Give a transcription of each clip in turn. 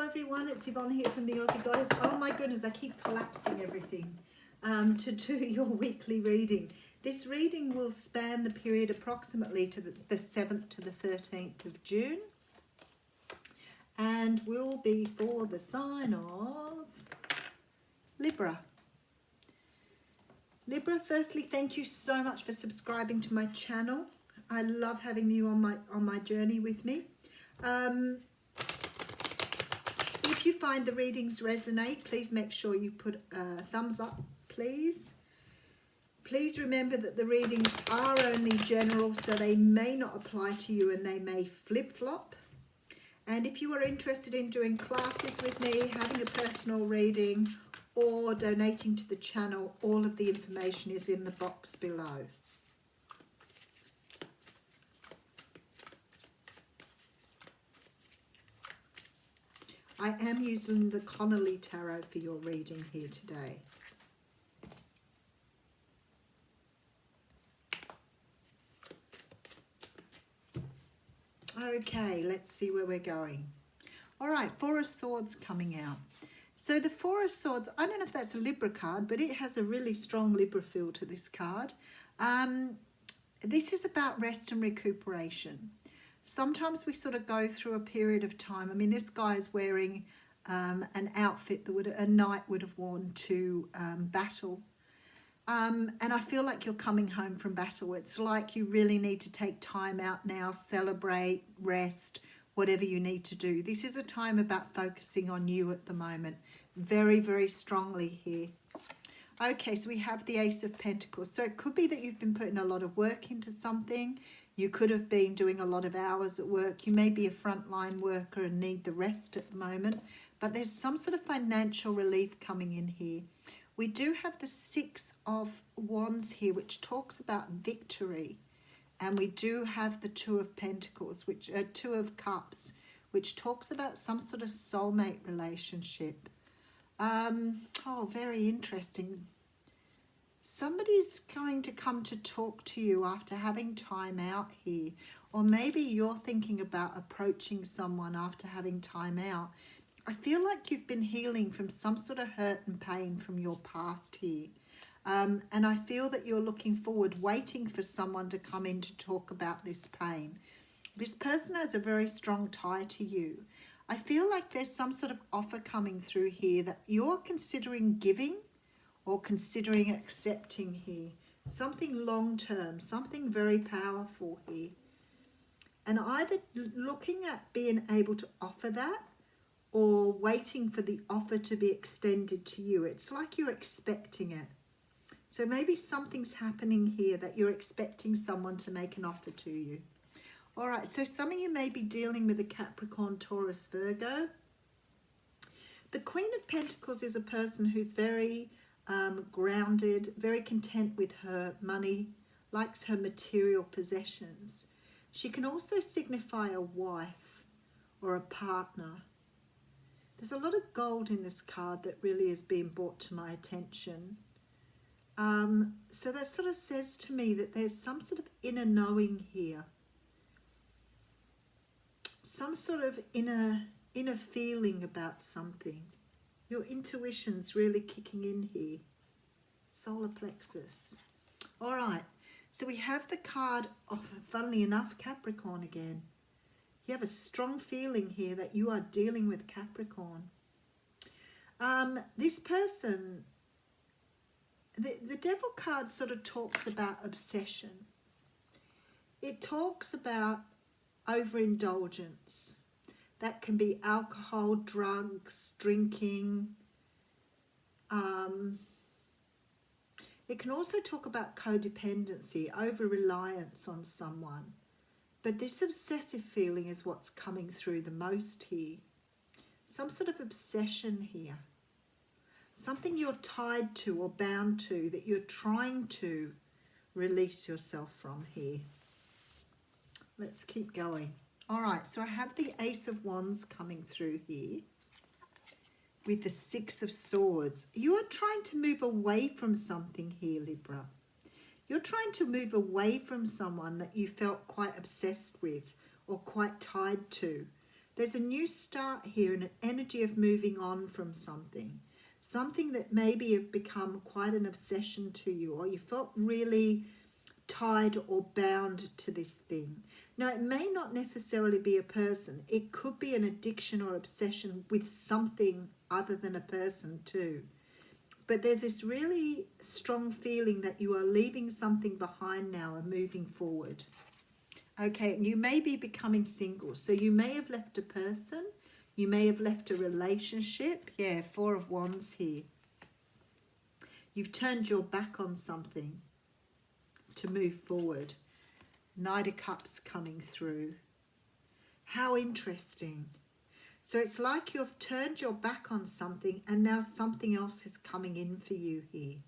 everyone, it's Yvonne here from the Aussie Goddess. Oh my goodness, I keep collapsing everything to do your weekly reading. This reading will span the period approximately to the 7th to the 13th of June and will be for the sign of Libra. Libra, firstly, thank you so much for subscribing to my channel. I love having you on my journey with me. If you find the readings resonate, please make sure you put a thumbs up, please. Please remember that the readings are only general, so they may not apply to you and they may flip-flop. And if you are interested in doing classes with me, having a personal reading, or donating to the channel, all of the information is in the box below. I am using the Connolly Tarot for your reading here today. Okay, let's see where we're going. All right, Four of Swords coming out. So the Four of Swords, I don't know if that's a Libra card, but it has a really strong Libra feel to this card. This is about rest and recuperation. Sometimes we sort of go through a period of time. I mean, this guy is wearing an outfit that a knight would have worn to battle. And I feel like you're coming home from battle. It's like you really need to take time out now, celebrate, rest, whatever you need to do. This is a time about focusing on you at the moment. Very, very strongly here. Okay, so we have the Ace of Pentacles. So it could be that you've been putting a lot of work into something. You could have been doing a lot of hours at work. You may be a frontline worker and need the rest at the moment. But there's some sort of financial relief coming in here. We do have the Six of Wands here, which talks about victory. And we do have the Two of Pentacles, which Two of Cups, which talks about some sort of soulmate relationship. Oh, very interesting. Somebody's going to come to talk to you after having time out here. Or maybe you're thinking about approaching someone after having time out. I feel like you've been healing from some sort of hurt and pain from your past here. And I feel that you're looking forward, waiting for someone to come in to talk about this pain. This person has a very strong tie to you. I feel like there's some sort of offer coming through here that you're considering giving or considering accepting here. Something long-term, something very powerful here. And either looking at being able to offer that or waiting for the offer to be extended to you. It's like you're expecting it. So maybe something's happening here that you're expecting someone to make an offer to you. All right, so some of you may be dealing with a Capricorn, Taurus, Virgo. The Queen of Pentacles is a person who's very grounded, very content with her money, likes her material possessions. She can also signify a wife or a partner. There's a lot of gold in this card that really is being brought to my attention. So that sort of says to me that there's some sort of inner knowing here. Some sort of inner feeling about something. Your intuition's really kicking in here. Solar plexus. All right, so we have the card of, funnily enough, Capricorn again. You have a strong feeling here that you are dealing with Capricorn. This person, the Devil card sort of talks about obsession. It talks about overindulgence. That can be alcohol, drugs, drinking. It can also talk about codependency, over-reliance on someone. But this obsessive feeling is what's coming through the most here. Some sort of obsession here. Something you're tied to or bound to that you're trying to release yourself from here. Let's keep going. All right, so I have the Ace of Wands coming through here with the Six of Swords. You are trying to move away from something here, Libra. You're trying to move away from someone that you felt quite obsessed with or quite tied to. There's a new start here and an energy of moving on from something. Something that maybe have become quite an obsession to you, or you felt really tied or bound to this thing. Now, it may not necessarily be a person. It could be an addiction or obsession with something other than a person too. But there's this really strong feeling that you are leaving something behind now and moving forward. Okay, you may be becoming single. So you may have left a person. You may have left a relationship. Yeah, Four of Wands here. You've turned your back on something to move forward. Knight of Cups coming through. How interesting. So it's like you've turned your back on something and now something else is coming in for you here.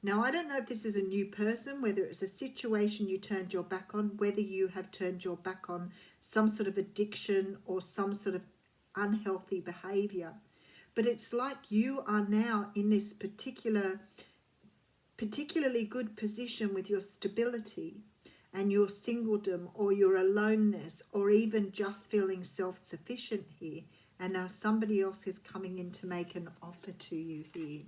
Now, I don't know if this is a new person, whether it's a situation you turned your back on, whether you have turned your back on some sort of addiction or some sort of unhealthy behavior. But it's like you are now in this particularly good position with your stability and your singledom or your aloneness, or even just feeling self-sufficient here. And now somebody else is coming in to make an offer to you here.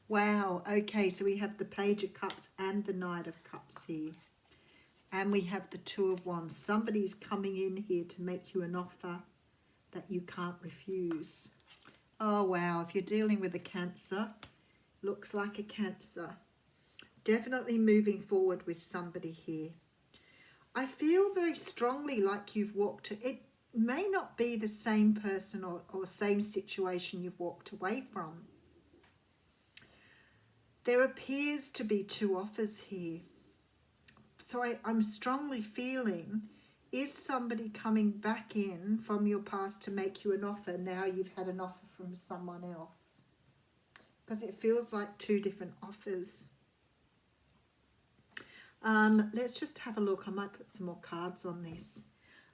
Wow, okay, so we have the Page of Cups and the Knight of Cups here. And we have the Two of Wands. Somebody's coming in here to make you an offer that you can't refuse. Oh, wow, if you're dealing with a Cancer, looks like a Cancer. Definitely moving forward with somebody here. I feel very strongly like you've walked, it may not be the same person or same situation you've walked away from. There appears to be two offers here. So I'm strongly feeling, is somebody coming back in from your past to make you an offer now you've had an offer from someone else? Because it feels like two different offers. Let's just have a look. I might put some more cards on this.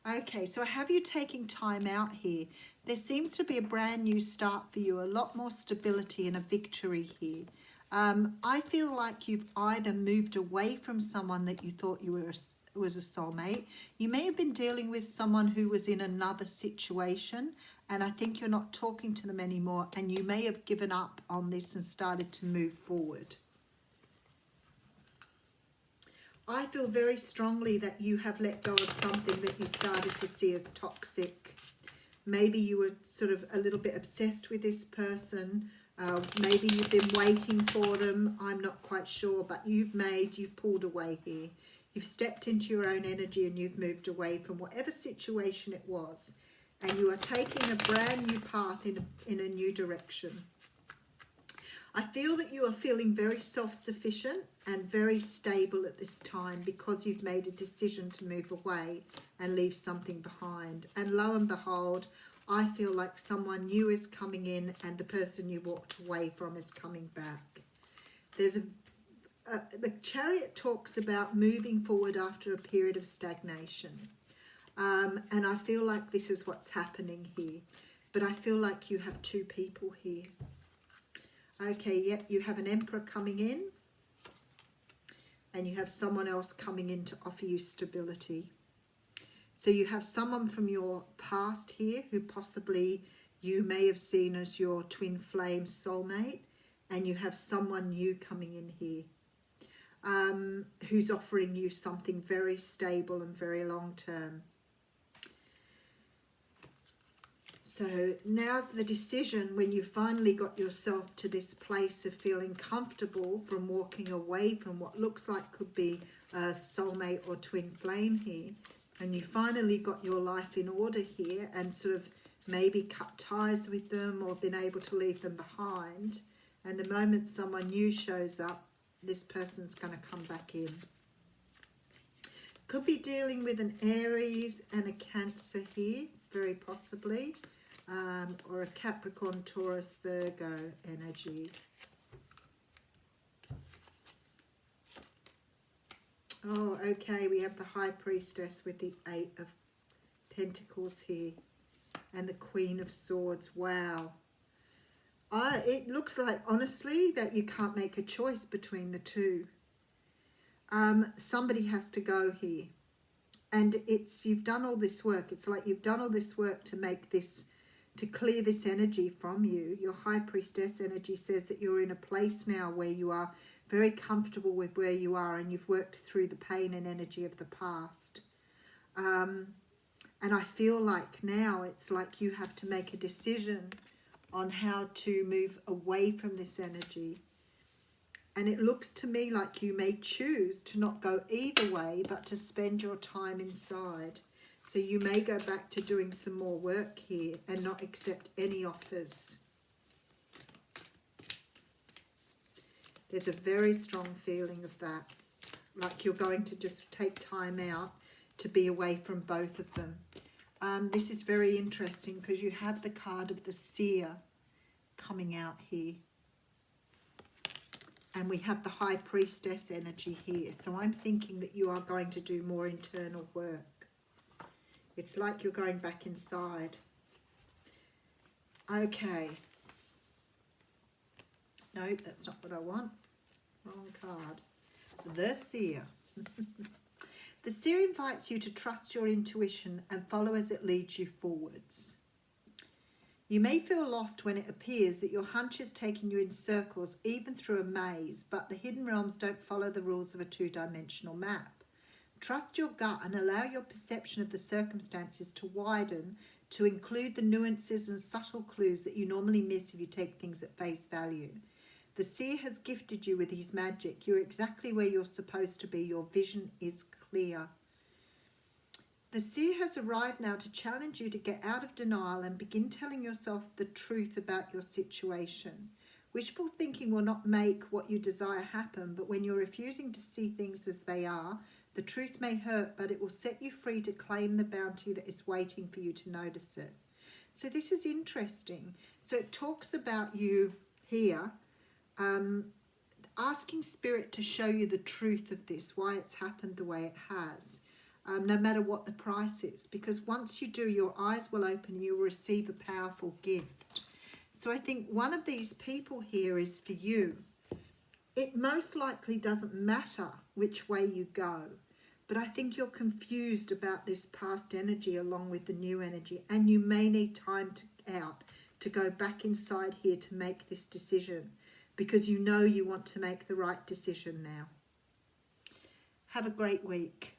Okay, so I have you taking time out here. There seems to be a brand new start for you, a lot more stability and a victory here. I feel like you've either moved away from someone that you thought you was a soulmate. You may have been dealing with someone who was in another situation, and I think you're not talking to them anymore, and you may have given up on this and started to move forward. I feel very strongly that you have let go of something that you started to see as toxic. Maybe you were sort of a little bit obsessed with this person. Maybe you've been waiting for them. I'm not quite sure, but you've pulled away here. You've stepped into your own energy and you've moved away from whatever situation it was. And you are taking a brand new path in a new direction. I feel that you are feeling very self-sufficient and very stable at this time because you've made a decision to move away and leave something behind. And lo and behold, I feel like someone new is coming in and the person you walked away from is coming back. There's the Chariot talks about moving forward after a period of stagnation. And I feel like this is what's happening here. But I feel like you have two people here. Okay, yep, you have an Emperor coming in. And you have someone else coming in to offer you stability. So you have someone from your past here who possibly you may have seen as your twin flame soulmate. And you have someone new coming in here who's offering you something very stable and very long term. So now's the decision when you finally got yourself to this place of feeling comfortable from walking away from what looks like could be a soulmate or twin flame here. And you finally got your life in order here and sort of maybe cut ties with them or been able to leave them behind. And the moment someone new shows up, this person's going to come back in. Could be dealing with an Aries and a Cancer here, very possibly. Or a Capricorn, Taurus, Virgo energy. Oh, okay, we have the High Priestess with the Eight of Pentacles here. And the Queen of Swords. Wow. It looks like, honestly, that you can't make a choice between the two. Somebody has to go here. And you've done all this work. It's like you've done all this work to make this, to clear this energy from you. Your High Priestess energy says that you're in a place now where you are very comfortable with where you are, and you've worked through the pain and energy of the past. And I feel like now it's like you have to make a decision on how to move away from this energy. And it looks to me like you may choose to not go either way, but to spend your time inside. So you may go back to doing some more work here and not accept any offers. There's a very strong feeling of that. Like you're going to just take time out to be away from both of them. This is very interesting because you have the card of the seer coming out here. And we have the High Priestess energy here. So I'm thinking that you are going to do more internal work. It's like you're going back inside. Okay. No, that's not what I want. Wrong card. The Seer. The Seer invites you to trust your intuition and follow as it leads you forwards. You may feel lost when it appears that your hunch is taking you in circles, even through a maze, but the hidden realms don't follow the rules of a two-dimensional map. Trust your gut and allow your perception of the circumstances to widen to include the nuances and subtle clues that you normally miss if you take things at face value. The Seer has gifted you with his magic. You're exactly where you're supposed to be. Your vision is clear. The Seer has arrived now to challenge you to get out of denial and begin telling yourself the truth about your situation. Wishful thinking will not make what you desire happen, but when you're refusing to see things as they are, the truth may hurt, but it will set you free to claim the bounty that is waiting for you to notice it. So this is interesting. So it talks about you here, asking Spirit to show you the truth of this, why it's happened the way it has. No matter what the price is, because once you do, your eyes will open and you will receive a powerful gift. So I think one of these people here is for you. It most likely doesn't matter which way you go, but I think you're confused about this past energy along with the new energy, and you may need time to go back inside here to make this decision, because you know you want to make the right decision now. Have a great week.